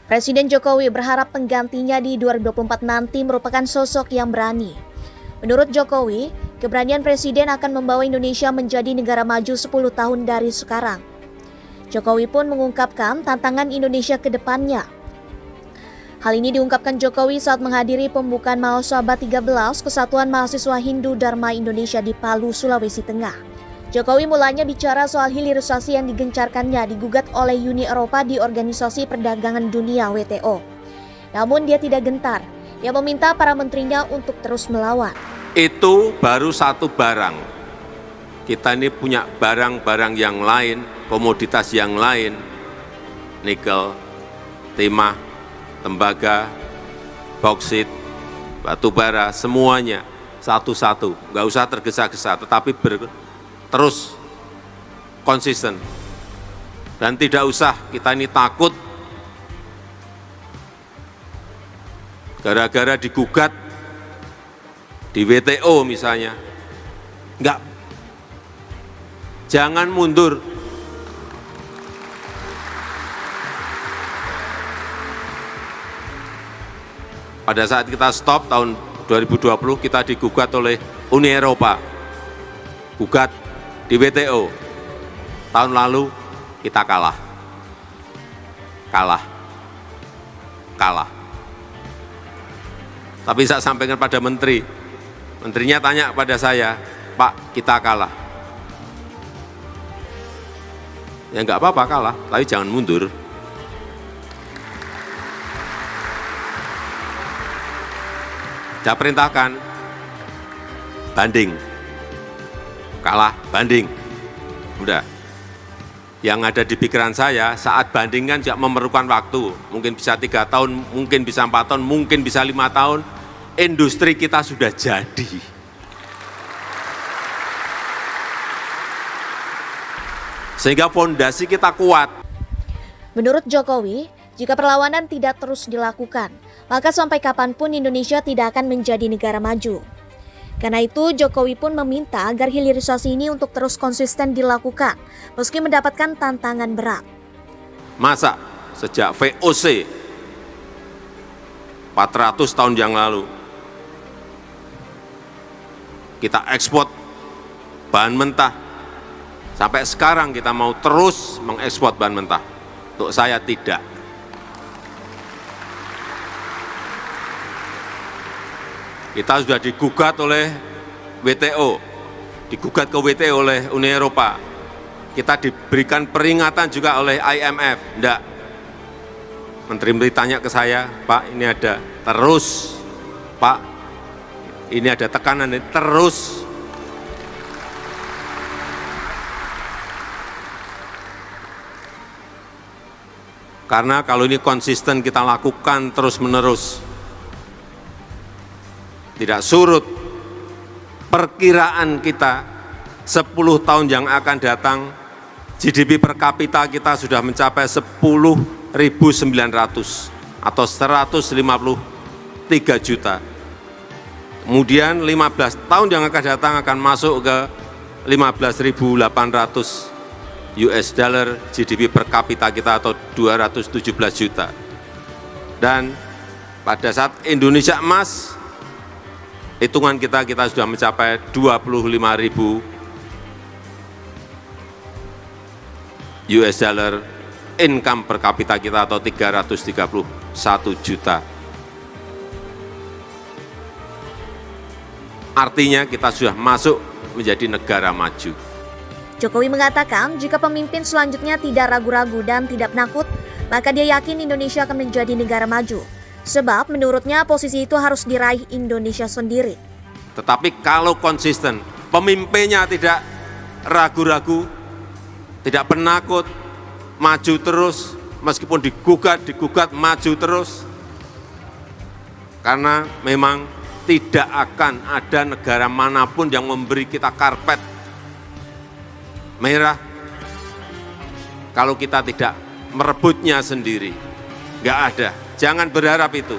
Presiden Jokowi berharap penggantinya di 2024 nanti merupakan sosok yang berani. Menurut Jokowi, keberanian Presiden akan membawa Indonesia menjadi negara maju 10 tahun dari sekarang. Jokowi pun mengungkapkan tantangan Indonesia ke depannya. Hal ini diungkapkan Jokowi saat menghadiri pembukaan Mahasiswa 13 Kesatuan Mahasiswa Hindu Dharma Indonesia di Palu, Sulawesi Tengah. Jokowi mulanya bicara soal hilirisasi yang digencarkannya digugat oleh Uni Eropa di Organisasi Perdagangan Dunia (WTO). Namun dia tidak gentar. Dia meminta para menterinya untuk terus melawan. Itu baru satu barang. Kita ini punya barang-barang yang lain, komoditas yang lain, nikel, timah, tembaga, bauksit, batu bara, semuanya satu-satu. Nggak usah tergesa-gesa, tetapi terus konsisten. Dan tidak usah kita ini takut gara-gara digugat di WTO misalnya. Enggak. Jangan mundur. Pada saat kita stop tahun 2020 kita digugat oleh Uni Eropa. Gugat di WTO. Tahun lalu kita kalah. Tapi saya sampaikan pada menterinya tanya pada saya, Pak, kita kalah. Ya enggak apa-apa kalah, tapi jangan mundur. Saya perintahkan, banding. Kalah, banding. Udah. Yang ada di pikiran saya saat banding kan juga memerlukan waktu. Mungkin bisa 3 tahun, mungkin bisa 4 tahun, mungkin bisa 5 tahun. Industri kita sudah jadi. Sehingga fondasi kita kuat. Menurut Jokowi, jika perlawanan tidak terus dilakukan, maka sampai kapanpun Indonesia tidak akan menjadi negara maju. Karena itu, Jokowi pun meminta agar hilirisasi ini untuk terus konsisten dilakukan, meski mendapatkan tantangan berat. Masa sejak VOC 400 tahun yang lalu, kita ekspor bahan mentah, sampai sekarang kita mau terus mengekspor bahan mentah. Untuk saya tidak. Kita sudah digugat oleh WTO, digugat ke WTO oleh Uni Eropa. Kita diberikan peringatan juga oleh IMF. Enggak. Menteri-menteri tanya ke saya, Pak, ini ada terus. Pak, ini ada tekanan, ini terus. Karena kalau ini konsisten kita lakukan terus-menerus, tidak surut, perkiraan kita 10 tahun yang akan datang, GDP per kapita kita sudah mencapai 10.900 atau 153 juta. Kemudian 15 tahun yang akan datang akan masuk ke 15.800 US dollar GDP per kapita kita atau 217 juta. Dan pada saat Indonesia emas, hitungan kita sudah mencapai 25.000 US dollar income per kapita kita atau 331 juta. Artinya kita sudah masuk menjadi negara maju. Jokowi mengatakan jika pemimpin selanjutnya tidak ragu-ragu dan tidak penakut, maka dia yakin Indonesia akan menjadi negara maju. Sebab menurutnya posisi itu harus diraih Indonesia sendiri. Tetapi kalau konsisten, pemimpinnya tidak ragu-ragu, tidak penakut, maju terus, meskipun digugat, maju terus. Karena memang tidak akan ada negara manapun yang memberi kita karpet merah kalau kita tidak merebutnya sendiri. Nggak ada, jangan berharap itu.